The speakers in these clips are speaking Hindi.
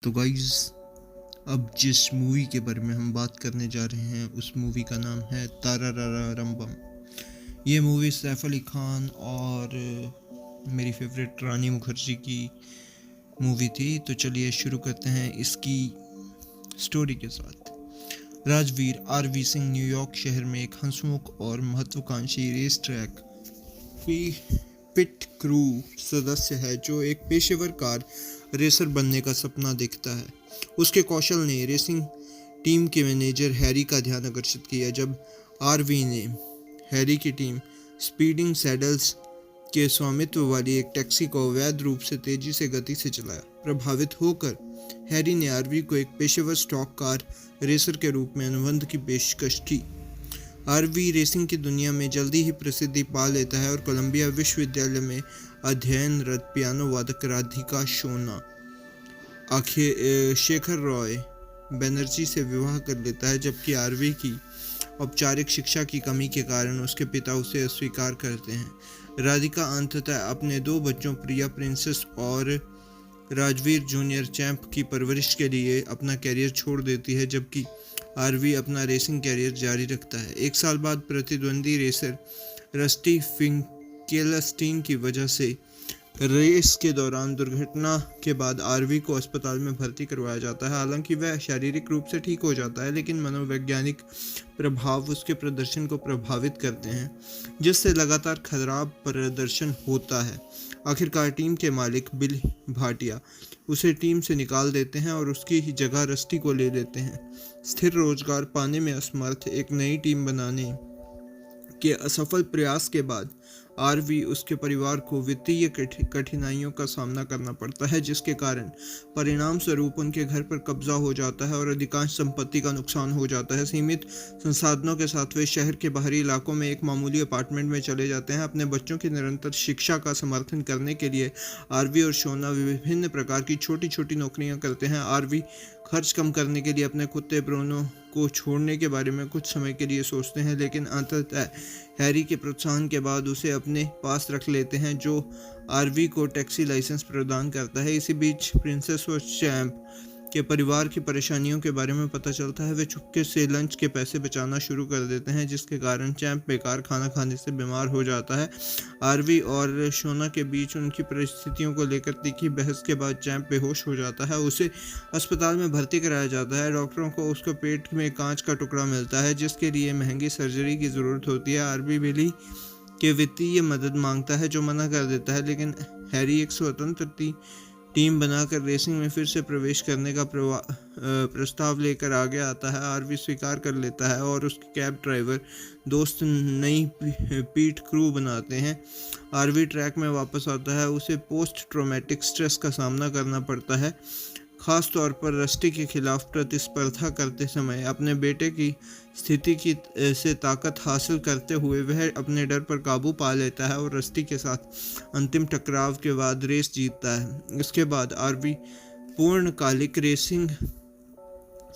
तो गाइस, अब जिस मूवी के बारे में हम बात करने जा रहे हैं उस मूवी का नाम है तारारारारंबम। ये मूवी सैफ अली खान और मेरी फेवरेट रानी मुखर्जी की मूवी थी। तो चलिए शुरू करते हैं इसकी स्टोरी के साथ। राजवीर आरवी सिंह न्यूयॉर्क शहर में एक हंसमुख और महत्वाकांक्षी रेस ट्रैक पिट क्रू सदस्य है जो एक पेशेवर कार रेसर बनने का सपना देखता है। उसके कौशल ने रेसिंग टीम के मैनेजर हैरी का ध्यान आकर्षित किया। जब आरवी ने हैरी की टीम स्पीडिंग सैडल्स के स्वामित्व वाली एक टैक्सी को अवैध रूप से तेजी से गति से चलाया। प्रभावित होकर हैरी ने आरवी को एक पेशेवर स्टॉक कार रेसर के रूप में अनुबंध की पेशकश की। आरवी रेसिंग की दुनिया में जल्दी ही प्रसिद्धि पा लेता है और कोलंबिया विश्वविद्यालय में अध्ययनरत पियानो वादक राधिका शोना शेखर रॉय बनर्जी से विवाह कर लेता है, जबकि आरवी की औपचारिक शिक्षा की कमी के कारण उसके पिता उसे अस्वीकार करते हैं। राधिका अंततः अपने दो बच्चों प्रिया प्रिंसेस और राजवीर जूनियर चैंप की परवरिश के लिए अपना कैरियर छोड़ देती है, जबकि आरवी अपना रेसिंग कैरियर जारी रखता है। एक साल बाद प्रतिद्वंदी रेसर रस्टी फिंकेलस्टीन की वजह से रेस के दौरान दुर्घटना के बाद आरवी को अस्पताल में भर्ती करवाया जाता है। हालांकि वह शारीरिक रूप से ठीक हो जाता है, लेकिन मनोवैज्ञानिक प्रभाव उसके प्रदर्शन को प्रभावित करते हैं, जिससे लगातार खराब प्रदर्शन होता है। आखिरकार टीम के मालिक बिल भाटिया उसे टीम से निकाल देते हैं और उसकी ही जगह रस्टी को ले लेते हैं। स्थिर रोजगार पाने में असमर्थ एक नई टीम बनाने के असफल प्रयास के बाद आरवी उसके परिवार को वित्तीय कठिनाइयों का सामना करना पड़ता है, जिसके कारण परिणाम स्वरूप उनके घर पर कब्जा हो जाता है और अधिकांश संपत्ति का नुकसान हो जाता है। सीमित संसाधनों के साथ वे शहर के बाहरी इलाकों में एक मामूली अपार्टमेंट में चले जाते हैं। अपने बच्चों की निरंतर शिक्षा का समर्थन करने के लिए आरवी और शोना विभिन्न प्रकार की छोटी छोटी नौकरियां करते हैं। आरवी खर्च कम करने के लिए अपने कुत्ते ब्रूनो को छोड़ने के बारे में कुछ समय के लिए सोचते हैं, लेकिन अंततः हैरी के प्रोत्साहन के बाद उसे अपने पास रख लेते हैं, जो आरवी को टैक्सी लाइसेंस प्रदान करता है। इसी बीच प्रिंसेस और चैंप के परिवार की परेशानियों के बारे में पता चलता है। वे चुपके से लंच के पैसे बचाना शुरू कर देते हैं, जिसके कारण चैंप बेकार खाना खाने से बीमार हो जाता है। आरवी और शोना के बीच उनकी परिस्थितियों को लेकर तीखी बहस के बाद चैंप बेहोश हो जाता है। उसे अस्पताल में भर्ती कराया जाता है। डॉक्टरों को उसके पेट में कांच का टुकड़ा मिलता है, जिसके लिए महंगी सर्जरी की जरूरत होती है। आरवी बिली के वित्तीय मदद मांगता है, जो मना कर देता है, लेकिन हैरी एक स्वतंत्र टीम बनाकर रेसिंग में फिर से प्रवेश करने का प्रस्ताव लेकर आगे आता है। आरवी स्वीकार कर लेता है और उसके कैब ड्राइवर दोस्त नई पीट क्रू बनाते हैं। आरवी ट्रैक में वापस आता है। उसे पोस्ट ट्रॉमेटिक स्ट्रेस का सामना करना पड़ता है, खास तौर पर रस्टी के खिलाफ प्रतिस्पर्धा करते समय। अपने बेटे की स्थिति से ताकत हासिल करते हुए वह अपने डर पर काबू पा लेता है और रस्टी के साथ अंतिम टकराव के बाद रेस जीतता है। इसके बाद आरवी पूर्णकालिक रेसिंग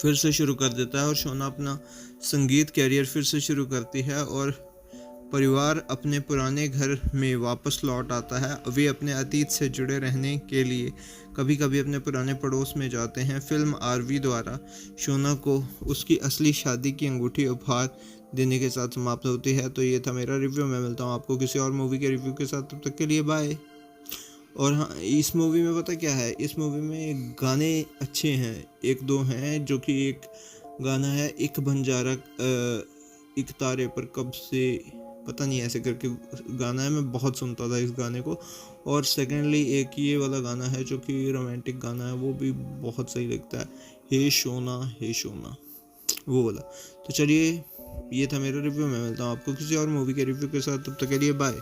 फिर से शुरू कर देता है और शोना अपना संगीत कैरियर फिर से शुरू करती है और परिवार अपने पुराने घर में वापस लौट आता है। वे अपने अतीत से जुड़े रहने के लिए कभी कभी अपने पुराने पड़ोस में जाते हैं। फिल्म आरवी द्वारा शोना को उसकी असली शादी की अंगूठी उपहार देने के साथ समाप्त होती है। तो ये था मेरा रिव्यू। मैं मिलता हूँ आपको किसी और मूवी के रिव्यू के साथ, तब तक के लिए बाय। और हाँ, इस मूवी में पता क्या है, इस मूवी में गाने अच्छे हैं, एक दो हैं, जो कि एक गाना है एक बंजारा एक तारे पर कब से पता नहीं ऐसे करके गाना है। मैं बहुत सुनता था इस गाने को। और सेकेंडली एक ये वाला गाना है जो कि रोमांटिक गाना है, वो भी बहुत सही लगता है, हे शोना वो वाला। तो चलिए, ये था मेरा रिव्यू। मैं मिलता हूँ आपको किसी और मूवी के रिव्यू के साथ, तब तक के लिए बाय।